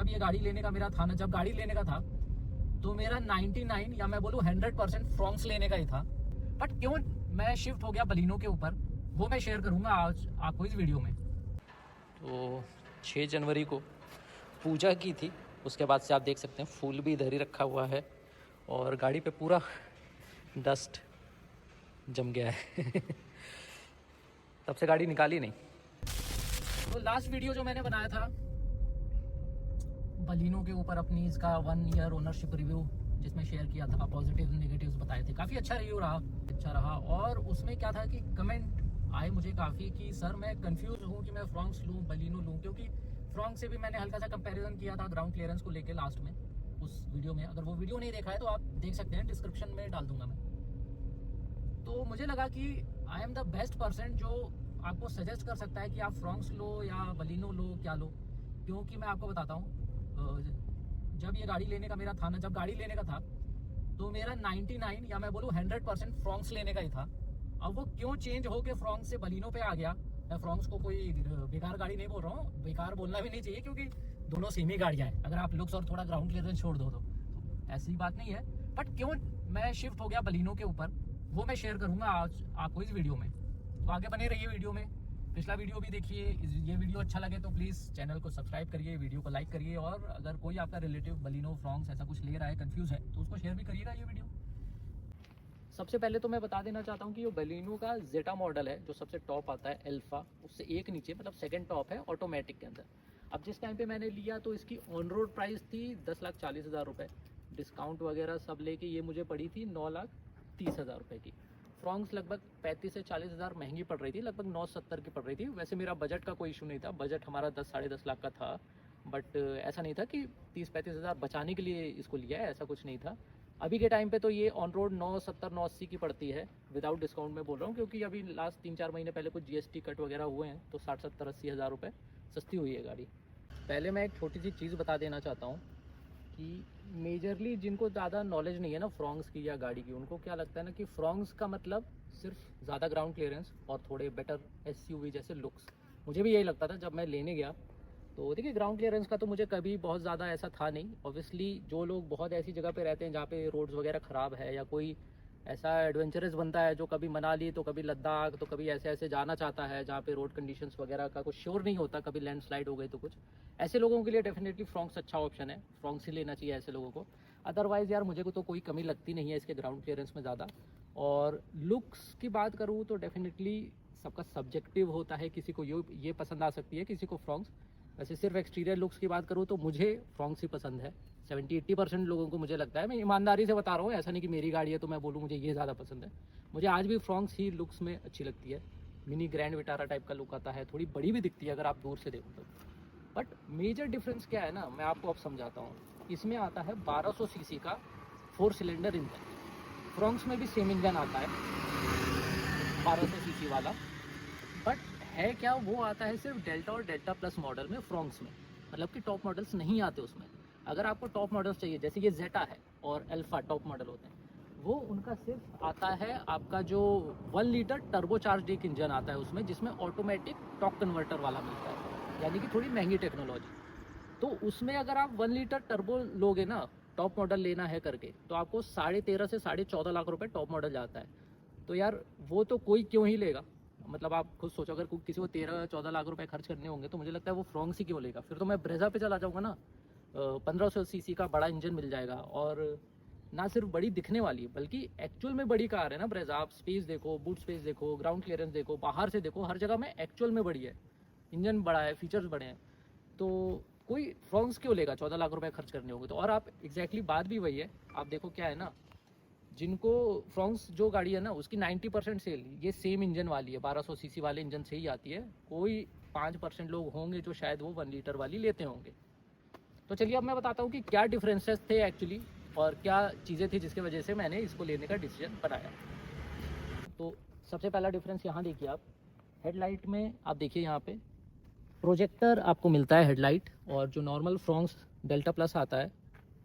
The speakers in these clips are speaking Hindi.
जब ये गाड़ी लेने का मेरा था ना, जब गाड़ी लेने का था तो मेरा 99 या मैं बोलूँ 100% फ्रॉन्क्स लेने का ही था। बट क्यों मैं शिफ्ट हो गया बलिनो के ऊपर, वो मैं शेयर करूंगा आज आपको इस वीडियो में। तो 6 जनवरी को पूजा की थी, उसके बाद से आप देख सकते हैं फूल भी इधर ही रखा हुआ है और गाड़ी पे पूरा डस्ट जम गया है तब से गाड़ी निकाली नहीं। तो लास्ट वीडियो जो मैंने बनाया था बलिनो के ऊपर अपनी इसका 1 ईयर ओनरशिप रिव्यू, जिसमें शेयर किया था, पॉजिटिव नेगेटिव्स बताए थे, काफ़ी अच्छा रिव्यू रहा, अच्छा रहा। और उसमें क्या था कि कमेंट आए मुझे काफ़ी कि सर मैं कंफ्यूज हूँ कि मैं फ्रॉन्क्स लूँ बलिनो लूँ, क्योंकि फ्रॉन्क्स से भी मैंने हल्का सा कंपैरिजन किया था ग्राउंड क्लियरेंस को लेके लास्ट में उस वीडियो में। अगर वो वीडियो नहीं देखा है तो आप देख सकते हैं, डिस्क्रिप्शन में डाल दूंगा मैं। तो मुझे लगा कि I am the best person जो आपको सजेस्ट कर सकता है कि आप फ्रॉन्क्स लो या बलिनो लो, क्या लो। क्योंकि मैं आपको बताता हूँ, जब ये गाड़ी लेने का मेरा था ना, जब गाड़ी लेने का था तो मेरा 99 या मैं बोलूँ 100% फ्रॉन्क्स लेने का ही था। अब वो क्यों चेंज हो के फ्रॉन्क्स से बलिनो पे आ गया। मैं फ्रॉन्क्स को कोई बेकार गाड़ी नहीं बोल रहा हूँ, बेकार बोलना भी नहीं चाहिए क्योंकि दोनों सेम ही गाड़ियाँ हैं, अगर आप लुक्स और थोड़ा ग्राउंड क्लियरेंस छोड़ दो तो ऐसी बात नहीं है। बट क्यों मैं शिफ्ट हो गया बलिनो के ऊपर, वो मैं शेयर करूंगा आज आपको इस वीडियो में। तो आगे बने रहिए वीडियो में, पिछला वीडियो भी देखिए। ये वीडियो अच्छा लगे तो प्लीज़ चैनल को सब्सक्राइब करिए, वीडियो को लाइक करिए, और अगर कोई आपका रिलेटिव बलिनो फ्रॉन्क्स ऐसा कुछ ले रहा है, कंफ्यूज है, तो उसको शेयर भी करिएगा ये वीडियो। सबसे पहले तो मैं बता देना चाहता हूँ कि ये बलिनो का जेटा मॉडल है जो सबसे टॉप आता है, अल्फा, उससे एक नीचे मतलब सेकंड टॉप है ऑटोमेटिक के अंदर। अब जिस टाइम पे मैंने लिया तो इसकी ऑन रोड प्राइस थी 10,40,000 रुपये, डिस्काउंट वगैरह सब लेके ये मुझे पड़ी थी 9,30,000 रुपये की। फ्रॉन्क्स लगभग 35 से 40,000 महंगी पड़ रही थी, लगभग 970 की पड़ रही थी। वैसे मेरा बजट का कोई इशू नहीं था, बजट हमारा 10-10.5 लाख का था। बट ऐसा नहीं था कि 30-35 हज़ार बचाने के लिए इसको लिया है, ऐसा कुछ नहीं था। अभी के टाइम पे तो ये ऑन रोड 970-980 की पड़ती है, विदाउट डिस्काउंट में बोल रहा हूँ, क्योंकि अभी लास्ट 3-4 महीने पहले कुछ GST कट वगैरह हुए हैं तो 60-70-80 हज़ार रुपये सस्ती हुई है गाड़ी। पहले मैं एक छोटी सी चीज़ बता देना चाहता हूँ कि मेजरली जिनको ज़्यादा नॉलेज नहीं है ना फ्रॉन्क्स की या गाड़ी की, उनको क्या लगता है ना कि फ्रॉन्क्स का मतलब सिर्फ ज़्यादा ग्राउंड क्लियरेंस और थोड़े बेटर SUV जैसे लुक्स। मुझे भी यही लगता था जब मैं लेने गया। तो देखिए ग्राउंड क्लियरेंस का तो मुझे कभी बहुत ज़्यादा ऐसा था नहीं। ऑब्वियसली जो लोग बहुत ऐसी जगह पे रहते हैं जहाँ पे रोड्स वगैरह ख़राब है, या कोई ऐसा एडवेंचरस बनता है जो कभी मनाली तो कभी लद्दाख तो कभी ऐसे ऐसे जाना चाहता है जहाँ पे रोड कंडीशंस वगैरह का कुछ श्योर नहीं होता, कभी लैंडस्लाइड हो गई तो कुछ, ऐसे लोगों के लिए डेफिनेटली फ्रॉन्क्स अच्छा ऑप्शन है, फ्रॉन्क्स ही लेना चाहिए ऐसे लोगों को। अदरवाइज़ यार मुझे को तो कोई कमी लगती नहीं है इसके ग्राउंड क्लियरेंस में ज़्यादा। और लुक्स की बात करूँ तो डेफिनेटली सबका सब्जेक्टिव होता है, किसी को ये पसंद आ सकती है, किसी को फ्रॉन्क्स। वैसे सिर्फ एक्सटीरियर लुक्स की बात करूँ तो मुझे फ्रॉन्क्स ही पसंद है। 70-80% लोगों को मुझे लगता है, मैं ईमानदारी से बता रहा हूँ, ऐसा नहीं कि मेरी गाड़ी है तो मैं बोलूँ मुझे ये ज़्यादा पसंद है। मुझे आज भी फ्रॉन्क्स ही लुक्स में अच्छी लगती है। मिनी ग्रैंड विटारा टाइप का लुक आता है, थोड़ी बड़ी भी दिखती है अगर आप दूर से देखो तो। बट मेजर डिफरेंस क्या है ना, मैं आपको अब समझाता हूँ। इसमें आता है 1200 सीसी का 4 सिलेंडर इंजन। फ्रॉन्क्स में भी सेम इंजन आता है 1200 सीसी वाला, बट है क्या, वो आता है सिर्फ डेल्टा और डेल्टा प्लस मॉडल में फ्रॉन्क्स में, मतलब कि टॉप मॉडल्स नहीं आते उसमें। अगर आपको टॉप मॉडल्स चाहिए, जैसे ये जेटा है और अल्फा टॉप मॉडल होते हैं, वो उनका सिर्फ आता है आपका जो 1 लीटर टर्बोचार्ज एक इंजन आता है उसमें, जिसमें ऑटोमेटिक टॉर्क कन्वर्टर वाला मिलता है, यानी कि थोड़ी महंगी टेक्नोलॉजी। तो उसमें अगर आप 1 लीटर टर्बो लोगे ना, टॉप मॉडल लेना है करके, तो आपको 13.5 से 14.5 लाख रुपए टॉप मॉडल जाता है। तो यार वो तो कोई क्यों ही लेगा, मतलब आप खुद सोचो, अगर किसी को 13-14 लाख रुपए खर्च करने होंगे तो मुझे लगता है वो फ्रॉन्क्स ही क्यों लेगा। फिर तो मैं ब्रेजा पे चला जाऊँगा ना, 1500 सीसी का बड़ा इंजन मिल जाएगा, और ना सिर्फ बड़ी दिखने वाली बल्कि एक्चुअल में बड़ी कार है ना ब्रेजा। आप स्पेस देखो, बूट स्पेस देखो, ग्राउंड क्लियरेंस देखो, बाहर से देखो, हर जगह में एक्चुअल में बड़ी है, इंजन बड़ा है, फीचर्स बड़े हैं। तो कोई फ्रॉन्क्स क्यों लेगा 14 लाख रुपए खर्च करने होंगे तो। और आप एग्जैक्टली बात भी वही है, आप देखो क्या है ना, जिनको फ्रॉन्क्स जो गाड़ी है ना उसकी 90% सेल ये सेम इंजन वाली है, 1200 सीसी वाले इंजन से ही आती है। कोई 5% लोग होंगे जो शायद वो 1 लीटर वाली लेते होंगे। तो चलिए अब मैं बताता हूँ कि क्या डिफरेंसेस थे एक्चुअली, और क्या चीज़ें थी जिसकी वजह से मैंने इसको लेने का डिसीजन बनाया। तो सबसे पहला डिफरेंस यहाँ देखिए आप, हेडलाइट में आप देखिए यहाँ पे प्रोजेक्टर आपको मिलता है हेडलाइट, और जो नॉर्मल फ्रॉन्क्स डेल्टा प्लस आता है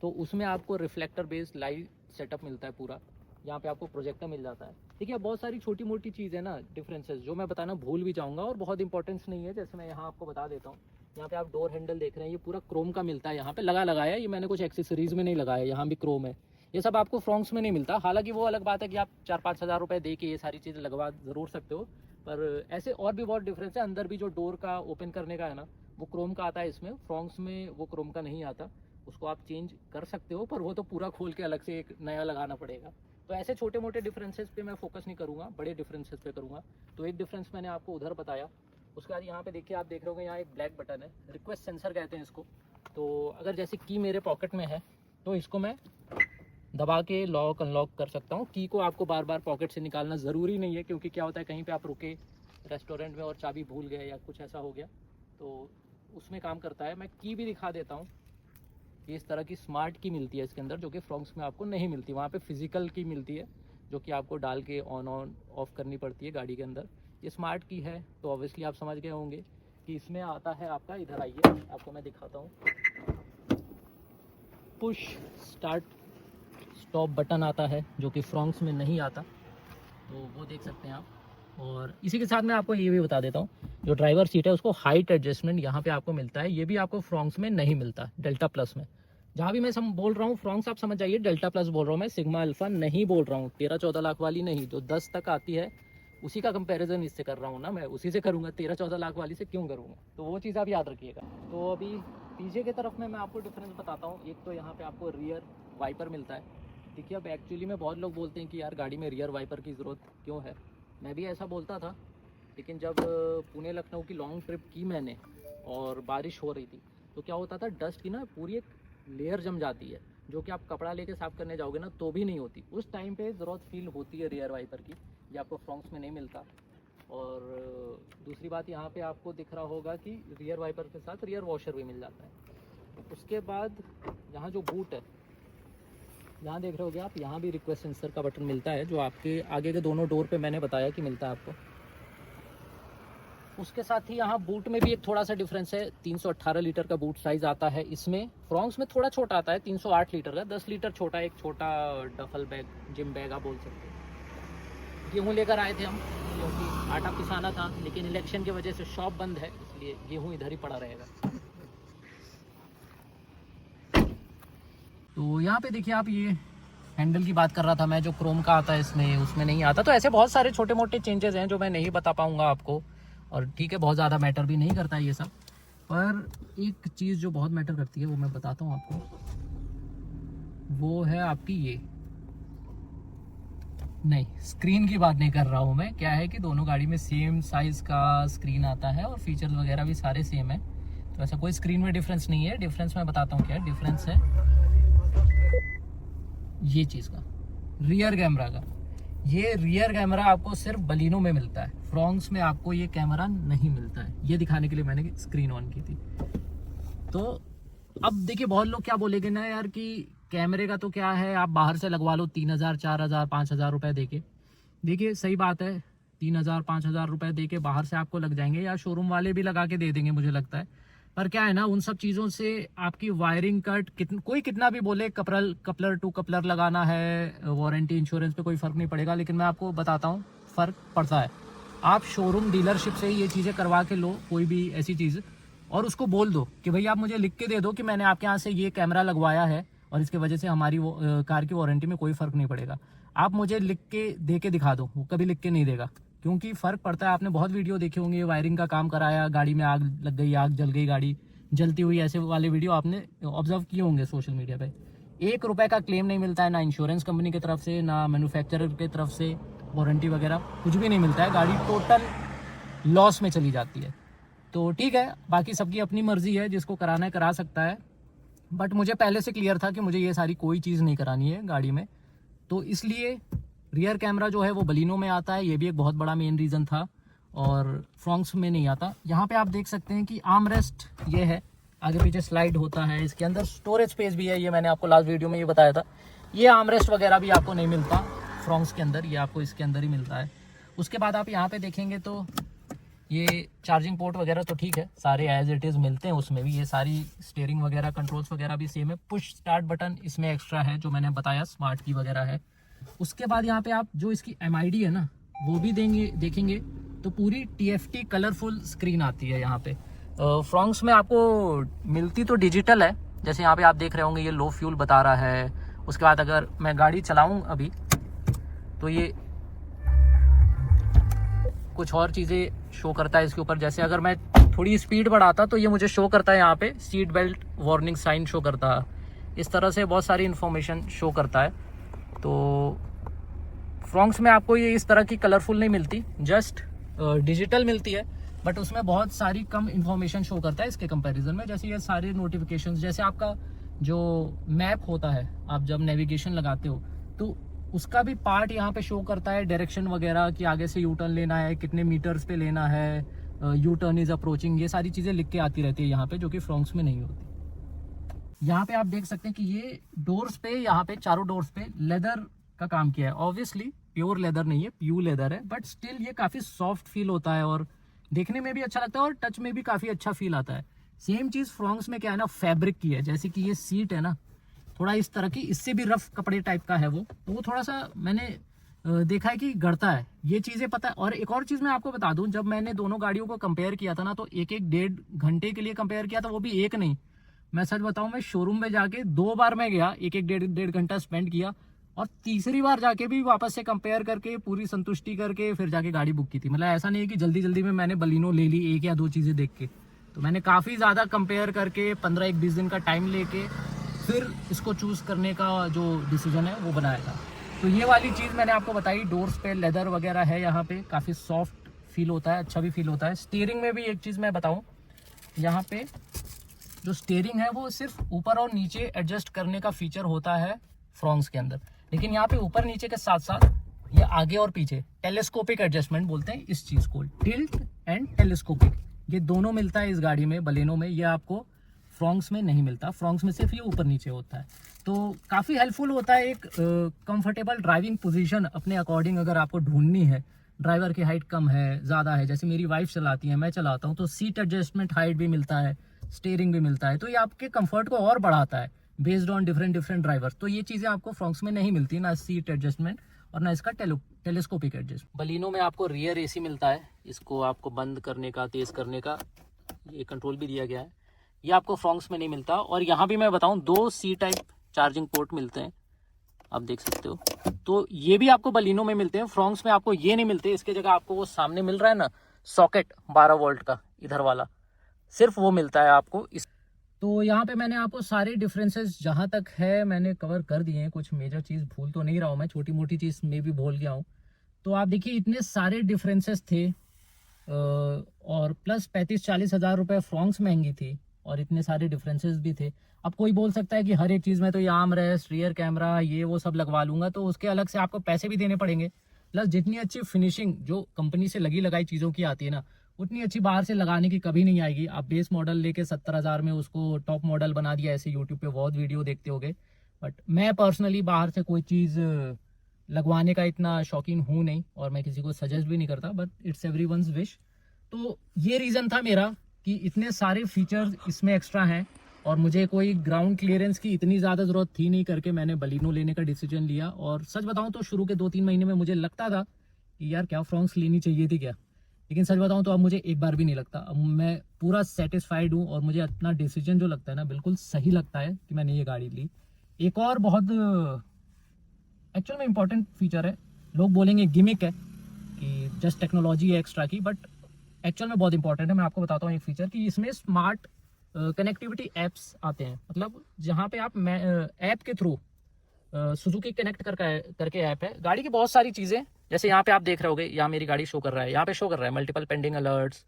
तो उसमें आपको रिफ्लेक्टर बेस्ड लाइट सेटअप मिलता है पूरा। यहाँ पे आपको प्रोजेक्टर मिल जाता है। देखिए बहुत सारी छोटी मोटी चीज़ें ना डिफरेंसेस जो मैं बताना भूल भी जाऊँगा और बहुत इंपॉर्टेंस नहीं है, जैसे मैं यहाँ आपको बता देता हूँ। यहाँ पे आप डोर हैंडल देख रहे हैं, ये पूरा क्रोम का मिलता है, यहाँ पे लगाया है, ये मैंने कुछ एक्सेसरीज में नहीं लगाया, यहाँ भी क्रोम है। ये सब आपको फ्रॉन्क्स में नहीं मिलता। हालांकि वो अलग बात है कि आप 4-5 हज़ार रुपये दे के ये सारी चीज़ें लगवा ज़रूर सकते हो, पर ऐसे और भी बहुत डिफरेंस है। अंदर भी जो डोर का ओपन करने का है ना, वो क्रोम का आता है, इसमें फ्रॉन्क्स में वो क्रोम का नहीं आता। उसको आप चेंज कर सकते हो, पर वो तो पूरा खोल के अलग से एक नया लगाना पड़ेगा। तो ऐसे छोटे मोटे डिफरेंसेस पे मैं फोकस नहीं करूँगा, बड़े डिफरेंसेस पे करूँगा। तो एक डिफरेंस मैंने आपको उधर बताया। उसके बाद यहाँ पे देखिए, आप देख रहे होंगे यहाँ एक ब्लैक बटन है, रिक्वेस्ट सेंसर कहते हैं इसको। तो अगर जैसे की मेरे पॉकेट में है तो इसको मैं दबा के लॉक अनलॉक कर सकता हूँ। की को आपको बार बार पॉकेट से निकालना ज़रूरी नहीं है, क्योंकि क्या होता है कहीं पे आप रुके रेस्टोरेंट में और चाबी भूल गए या कुछ ऐसा हो गया तो उसमें काम करता है। मैं की भी दिखा देता हूँ। ये इस तरह की स्मार्ट की मिलती है इसके अंदर, जो कि फ्रॉन्क्स में आपको नहीं मिलती। वहाँ पे फिजिकल की मिलती है, जो कि आपको डाल के ऑन ऑफ करनी पड़ती है गाड़ी के अंदर। ये स्मार्ट की है, तो ऑब्वियसली आप समझ गए होंगे कि इसमें आता है आपका, इधर आइए आपको मैं दिखाता हूँ, पुश स्टार्ट स्टॉप बटन आता है, जो कि फ्रॉन्क्स में नहीं आता। तो वो देख सकते हैं आप। और इसी के साथ मैं आपको ये भी बता देता हूँ, जो ड्राइवर सीट है उसको हाइट एडजस्टमेंट यहाँ पे आपको मिलता है। ये भी आपको फ्रॉन्क्स में नहीं मिलता, डेल्टा प्लस में। जहाँ भी मैं बोल रहा हूँ फ्रॉन्क्स, आप समझ जाइए डेल्टा प्लस बोल रहा हूँ मैं, सिग्मा अल्फा नहीं बोल रहा हूँ। 13-14 लाख वाली नहीं, जो 10 तक आती है उसी का कंपैरिजन इससे कर रहा हूँ ना मैं, उसी से करूँगा। 13-14 लाख वाली से क्यों करूँगा? तो वो चीज़ आप याद रखिएगा। तो अभी पीछे की तरफ में मैं आपको डिफरेंस बताता हूँ। एक तो यहाँ पे आपको रियर वाइपर मिलता है। देखिए, अब एक्चुअली में बहुत लोग बोलते हैं कि यार गाड़ी में रियर वाइपर की ज़रूरत क्यों है। मैं भी ऐसा बोलता था, लेकिन जब पुणे लखनऊ की लॉन्ग ट्रिप की मैंने और बारिश हो रही थी, तो क्या होता था, डस्ट की ना पूरी एक लेयर जम जाती है, जो कि आप कपड़ा लेके साफ़ करने जाओगे ना तो भी नहीं होती। उस टाइम पे ज़रूरत फील होती है रियर वाइपर की, ये आपको फ्रॉन्क्स में नहीं मिलता। और दूसरी बात, यहाँ पे आपको दिख रहा होगा कि रियर वाइपर के साथ रियर वॉशर भी मिल जाता है। उसके बाद यहाँ जो बूट है, यहाँ देख रहे होगे आप, यहाँ भी रिक्वेस्ट सेंसर का बटन मिलता है, जो आपके आगे के दोनों डोर पे मैंने बताया कि मिलता है आपको। उसके साथ ही यहाँ बूट में भी एक थोड़ा सा डिफरेंस है। 318 लीटर का बूट साइज़ आता है इसमें। फ्रॉन्क्स में थोड़ा छोटा आता है, 308 लीटर का, 10 लीटर छोटा, एक छोटा डफल बैग, जिम बैग आप बोल सकते हैं। गेहूँ लेकर आए थे हम, क्योंकि आटा पिसाना था, लेकिन इलेक्शन की वजह से शॉप बंद है, इसलिए गेहूँ इधर ही पड़ा रहेगा। तो यहाँ पे देखिए आप, ये हैंडल की बात कर रहा था मैं, जो क्रोम का आता है इसमें, उसमें नहीं आता। तो ऐसे बहुत सारे छोटे मोटे चेंजेस हैं जो मैं नहीं बता पाऊँगा आपको, और ठीक है, बहुत ज़्यादा मैटर भी नहीं करता है ये सब। पर एक चीज़ जो बहुत मैटर करती है वो मैं बताता हूँ आपको, वो है आपकी ये, नहीं, स्क्रीन की बात नहीं कर रहा हूँ मैं। क्या है कि दोनों गाड़ी में सेम साइज़ का स्क्रीन आता है और फीचर्स वगैरह भी सारे सेम है, तो ऐसा कोई स्क्रीन में डिफरेंस नहीं है। डिफरेंस मैं बताता हूँ क्या है। डिफरेंस है ये चीज़ का, रियर कैमरा का। ये रियर कैमरा आपको सिर्फ बलिनो में मिलता है, फ्रॉन्क्स में आपको ये कैमरा नहीं मिलता है। ये दिखाने के लिए मैंने स्क्रीन ऑन की थी। तो अब देखिए, बहुत लोग क्या बोलेंगे ना यार कि कैमरे का तो क्या है, आप बाहर से लगवा लो 3000, 4000, 5000 रुपये दे के। देखिए, सही बात है, 3000, 5000 रुपये दे के बाहर से आपको लग जाएंगे, या शोरूम वाले भी लगा के दे देंगे मुझे लगता है। पर क्या है ना, उन सब चीज़ों से आपकी वायरिंग कट, कोई कितना भी बोले कपलर टू कपलर लगाना है, वारंटी इंश्योरेंस पे कोई फ़र्क नहीं पड़ेगा। लेकिन मैं आपको बताता हूँ, फ़र्क पड़ता है। आप शोरूम डीलरशिप से ही ये चीज़ें करवा के लो, कोई भी ऐसी चीज़, और उसको बोल दो कि भाई आप मुझे लिख के दे दो कि मैंने आपके यहाँ से ये कैमरा लगवाया है और इसके वजह से हमारी कार की वारंटी में कोई फ़र्क नहीं पड़ेगा। आप मुझे लिख के दे के दिखा दो, वो कभी लिख के नहीं देगा, क्योंकि फ़र्क पड़ता है। आपने बहुत वीडियो देखे होंगे, वायरिंग का काम कराया, गाड़ी में आग लग गई, आग जल गई, गाड़ी जलती हुई, ऐसे वाले वीडियो आपने ऑब्जर्व किए होंगे सोशल मीडिया पे। 1 रुपये का क्लेम नहीं मिलता है, ना इंश्योरेंस कंपनी की तरफ से, ना मैन्युफैक्चरर की तरफ से, वारंटी वगैरह कुछ भी नहीं मिलता है। गाड़ी टोटल लॉस में चली जाती है। तो ठीक है, बाकी सबकी अपनी मर्जी है, जिसको कराना है करा सकता है। बट मुझे पहले से क्लियर था कि मुझे ये सारी कोई चीज़ नहीं करानी है गाड़ी में, तो इसलिए रियर कैमरा जो है वो बलिनो में आता है। ये भी एक बहुत बड़ा मेन रीज़न था, और फ्रॉन्क्स में नहीं आता। यहाँ पे आप देख सकते हैं कि आर्म रेस्ट ये है, आगे पीछे स्लाइड होता है, इसके अंदर स्टोरेज स्पेस भी है। ये मैंने आपको लास्ट वीडियो में ये बताया था। ये आर्म रेस्ट वगैरह भी आपको नहीं मिलता फ्रॉन्क्स के अंदर, ये आपको इसके अंदर ही मिलता है। उसके बाद आप यहाँ पे देखेंगे तो ये चार्जिंग पोर्ट वगैरह तो ठीक है, सारे एज इट इज़ मिलते हैं उसमें भी। ये सारी स्टीयरिंग वगैरह, कंट्रोल्स वगैरह भी सेम है। पुश स्टार्ट बटन इसमें एक्स्ट्रा है, जो मैंने बताया, स्मार्ट की वगैरह है। उसके बाद यहाँ पे आप जो इसकी MID है ना, वो भी देखेंगे तो पूरी TFT कलरफुल स्क्रीन आती है यहाँ पे। फ्रॉन्क्स में आपको मिलती तो डिजिटल है, जैसे यहाँ पे आप देख रहे होंगे ये लो फ्यूल बता रहा है। उसके बाद अगर मैं गाड़ी चलाऊँ अभी तो ये कुछ और चीज़ें शो करता है इसके ऊपर। जैसे अगर मैं थोड़ी स्पीड बढ़ाता तो ये मुझे शो करता है यहाँ पे seat belt warning sign show करता है। इस तरह से बहुत सारी इन्फॉर्मेशन शो करता है। तो फ्रॉन्क्स में आपको ये इस तरह की कलरफुल नहीं मिलती, जस्ट डिजिटल मिलती है, बट उसमें बहुत सारी कम इन्फॉर्मेशन शो करता है इसके कंपैरिजन में। जैसे ये सारे नोटिफिकेशंस, जैसे आपका जो मैप होता है, आप जब नेविगेशन लगाते हो तो उसका भी पार्ट यहाँ पे शो करता है, डायरेक्शन वगैरह कि आगे से यू टर्न लेना है, कितने मीटर्स पे लेना है, यू टर्न इज अप्रोचिंग, ये सारी चीज़ें लिख के आती रहती है यहाँ पे, जो कि फ्रॉन्क्स में नहीं होती। यहाँ पे आप देख सकते हैं कि ये डोर्स पे, यहाँ पे चारों डोर्स पे लेदर का काम किया है। ऑब्वियसली प्योर लेदर नहीं है, प्यू लेदर है, बट स्टिल ये काफ़ी सॉफ्ट फील होता है और देखने में भी अच्छा लगता है और टच में भी काफ़ी अच्छा फील आता है। सेम चीज़ फ्रॉन्क्स में क्या है ना, फैब्रिक की है। जैसे कि ये सीट है ना, थोड़ा इस तरह की, इससे भी रफ कपड़े टाइप का है वो, तो वो थोड़ा सा मैंने देखा है कि गड़ता है, ये चीज़ें पता है। और एक और चीज़ मैं आपको बता दूं, जब मैंने दोनों गाड़ियों को कंपेयर किया था ना, तो एक एक 1.5 घंटे के लिए कंपेयर किया था, वो भी एक नहीं, मैं सच बताऊं, मैं शोरूम में जाके 2 बार मैं गया, एक एक 1.5 घंटा स्पेंड किया, और तीसरी बार जाके भी वापस से कंपेयर करके पूरी संतुष्टि करके फिर जाके गाड़ी बुक की थी। मतलब ऐसा नहीं है कि जल्दी जल्दी में मैंने बलिनो ले ली एक या दो चीज़ें देख के, तो मैंने काफ़ी ज़्यादा कंपेयर करके 15-20 दिन का टाइम लेके फिर इसको चूज़ करने का जो डिसीजन है वो बनाया था। तो ये वाली चीज़ मैंने आपको बताई, डोर्स पे लेदर वगैरह है, यहाँ पे काफ़ी सॉफ्ट फील होता है, अच्छा भी फील होता है। स्टीयरिंग में भी एक चीज़ मैं बताऊँ, यहाँ पे जो स्टीयरिंग है वो सिर्फ ऊपर और नीचे एडजस्ट करने का फीचर होता है फ्रॉन्क्स के अंदर, लेकिन यहाँ पे ऊपर नीचे के साथ साथ ये आगे और पीछे टेलीस्कोपिक एडजस्टमेंट बोलते हैं इस चीज़ को, टिल्ट एंड टेलीस्कोपिक, ये दोनों मिलता है इस गाड़ी में, बलेनो में। ये आपको फ्रॉन्क्स में नहीं मिलता, फ्रॉन्क्स में सिर्फ ये ऊपर नीचे होता है। तो काफ़ी हेल्पफुल होता है, एक कंफर्टेबल ड्राइविंग पोजीशन अपने अकॉर्डिंग अगर आपको ढूंढनी है। ड्राइवर की हाइट कम है, ज़्यादा है, जैसे मेरी वाइफ चलाती है, मैं चलाता हूँ, तो सीट एडजस्टमेंट हाइट भी मिलता है, स्टीयरिंग भी मिलता है, तो ये आपके कंफर्ट को और बढ़ाता है बेस्ड ऑन डिफरेंट ड्राइवर। तो ये चीज़ें आपको फ्रॉन्क्स में नहीं मिलती, ना सीट एडजस्टमेंट और ना इसका टेलीस्कोपिक एडजस्टमेंट। बलिनो में आपको रियर एसी मिलता है, इसको आपको बंद करने का, तेज़ करने का ये कंट्रोल भी दिया गया है, ये आपको फ्रॉन्क्स में नहीं मिलता। और यहाँ भी मैं बताऊँ 2 सी टाइप चार्जिंग पोर्ट मिलते हैं, आप देख सकते हो, तो ये भी आपको बलिनो में मिलते हैं, फ्रॉन्क्स में आपको ये नहीं मिलते। इसके जगह आपको वो सामने मिल रहा है ना सॉकेट 12 वोल्ट का इधर वाला, सिर्फ वो मिलता है आपको इस। तो यहाँ पे मैंने आपको सारे डिफरेंसेस जहाँ तक है मैंने कवर कर दिए हैं, कुछ मेजर चीज़ भूल तो नहीं रहा हूँ मैं, छोटी मोटी चीज़ में भी भूल गया हूँ। तो आप देखिए इतने सारे डिफरेंसेस थे, और प्लस 35-40 हज़ार रुपये फ्रॉन्क्स महंगी थी और इतने सारे डिफरेंसेस भी थे। अब कोई बोल सकता है कि हर एक चीज़ में तो ये आर्म रेस्ट, रियर कैमरा, ये वो सब लगवा लूँगा, तो उसके अलग से आपको पैसे भी देने पड़ेंगे। प्लस जितनी अच्छी फिनिशिंग जो कंपनी से लगी लगाई चीज़ों की आती है ना, उतनी अच्छी बाहर से लगाने की कभी नहीं आएगी। आप बेस मॉडल लेके 70,000 में उसको टॉप मॉडल बना दिया, ऐसे यूट्यूब पे बहुत वीडियो देखते होगे, बट मैं पर्सनली बाहर से कोई चीज़ लगवाने का इतना शौकीन हूँ नहीं और मैं किसी को सजेस्ट भी नहीं करता, बट इट्स एवरीवन्स विश। तो ये रीज़न था मेरा कि इतने सारे फीचर्स इसमें एक्स्ट्रा हैं और मुझे कोई ग्राउंड क्लियरेंस की इतनी ज़्यादा ज़रूरत थी नहीं, करके मैंने बलिनो लेने का डिसीजन लिया। और सच बताऊं तो शुरू के 2-3 महीने में मुझे लगता था कि यार क्या फ्रॉन्क्स लेनी चाहिए थी क्या, लेकिन सच बताऊं तो अब मुझे एक बार भी नहीं लगता। अब मैं पूरा सेटिस्फाइड हूँ और मुझे अपना डिसीजन जो लगता है ना बिल्कुल सही लगता है कि मैंने ये गाड़ी ली। एक और बहुत एक्चुअल में इम्पॉर्टेंट फीचर है, लोग बोलेंगे गिमिक है कि जस्ट टेक्नोलॉजी है एक्स्ट्रा की, बट एक्चुअल में बहुत इंपॉर्टेंट है। मैं आपको बताता हूँ एक फीचर कि इसमें स्मार्ट कनेक्टिविटी एप्स आते हैं, मतलब जहाँ पे आप ऐप के थ्रू सुजुकी कनेक्ट करके ऐप है, गाड़ी की बहुत सारी चीज़ें, जैसे यहाँ पे आप देख रहे होगे, यहाँ मेरी गाड़ी शो कर रहा है, यहाँ पे शो कर रहा है मल्टीपल पेंडिंग अलर्ट्स,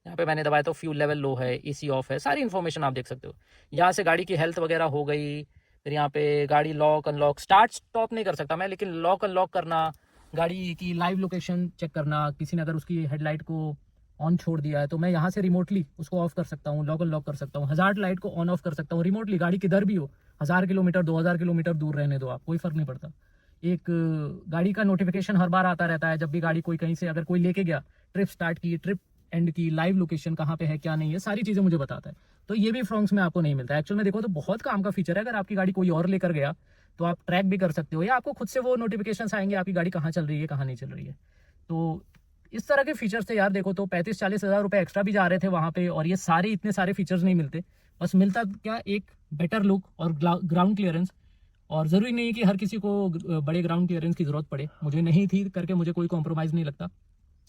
यहाँ पे मैंने दबाया तो फ्यूल लेवल लो है, एसी ऑफ है, सारी इन्फॉर्मेशन आप देख सकते हो। यहाँ से गाड़ी की हेल्थ वगैरह हो गई, फिर यहाँ पे गाड़ी लॉक अनलॉक, स्टार्ट स्टॉप नहीं कर सकता मैं, लेकिन लॉक अनलॉक करना, गाड़ी की लाइव लोकेशन चेक करना, किसी ने अगर उसकी हेडलाइट को ऑन छोड़ दिया है तो मैं यहाँ से रिमोटली उसको ऑफ कर सकता हूँ, लॉक अनलॉक कर सकता हूँ, हज़ार्ड लाइट को ऑन ऑफ कर सकता हूँ रिमोटली, गाड़ी किधर भी हो, 1000 किलोमीटर 2000 किलोमीटर दूर रहने दो आप, कोई फ़र्क नहीं पड़ता। एक गाड़ी का नोटिफिकेशन हर बार आता रहता है, जब भी गाड़ी कोई कहीं से अगर कोई लेके गया, ट्रिप स्टार्ट की, ट्रिप एंड की, लाइव लोकेशन कहाँ पे है क्या नहीं है, सारी चीज़ें मुझे बताता है। तो ये भी फ्रॉन्क्स में आपको नहीं मिलता है। एक्चुअल में देखो तो बहुत काम का फीचर है, अगर आपकी गाड़ी कोई और लेकर गया तो आप ट्रैक भी कर सकते हो, या आपको खुद से वो नोटिफिकेशन आएंगे आपकी गाड़ी कहाँ चल रही है कहाँ नहीं चल रही है। तो इस तरह के फीचर्स थे यार। देखो तो 35-40 हज़ार रुपये एक्स्ट्रा भी जा रहे थे वहाँ पे, और ये सारे इतने सारे फीचर्स नहीं मिलते। बस मिलता क्या, एक बेटर लुक और ग्राउंड क्लियरेंस। और ज़रूरी नहीं कि हर किसी को बड़े ग्राउंड क्लियरेंस की ज़रूरत पड़े, मुझे नहीं थी करके मुझे कोई कॉम्प्रोमाइज़ नहीं लगता।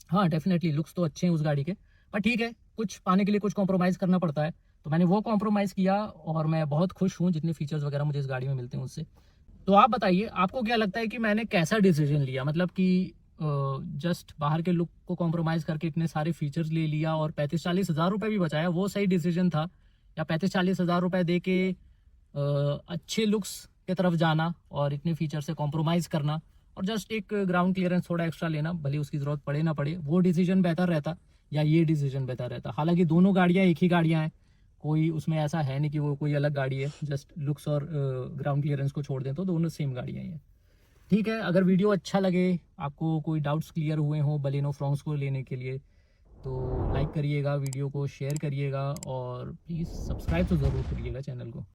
हाँ डेफिनेटली लुक्स तो अच्छे हैं उस गाड़ी के, पर ठीक है, कुछ पाने के लिए कुछ कॉम्प्रोमाइज़ करना पड़ता है, तो मैंने वो कॉम्प्रोमाइज़ किया और मैं बहुत खुश हूँ जितने फीचर्स वगैरह मुझे इस गाड़ी में मिलते हैं उससे। तो आप बताइए आपको क्या लगता है कि मैंने कैसा डिसीजन लिया, मतलब कि जस्ट बाहर के लुक को कॉम्प्रोमाइज़ करके इतने सारे फीचर्स ले लिया और 35-40 हज़ार रुपये भी बचाया, वो सही डिसीजन था? या 35-40 हज़ार रुपये दे के अच्छे लुक्स की तरफ जाना और इतने फीचर से कॉम्प्रोमाइज़ करना और जस्ट एक ग्राउंड क्लियरेंस थोड़ा एक्स्ट्रा लेना, भले उसकी ज़रूरत पड़े ना पड़े, वो डिसीजन बेहतर रहता या ये डिसीजन बेहतर रहता? हालांकि दोनों गाड़ियाँ एक ही गाड़ियाँ हैं, कोई उसमें ऐसा है नहीं कि वो कोई अलग गाड़ी है, जस्ट लुक्स और ग्राउंड क्लियरेंस को छोड़ दें तो दोनों सेम गाड़ियाँ ही हैं। ठीक है, अगर वीडियो अच्छा लगे, आपको कोई डाउट्स क्लियर हुए हों बलेनो फ्रॉन्क्स को लेने के लिए, तो लाइक करिएगा, वीडियो को शेयर करिएगा और प्लीज़ सब्सक्राइब तो ज़रूर करिएगा चैनल को।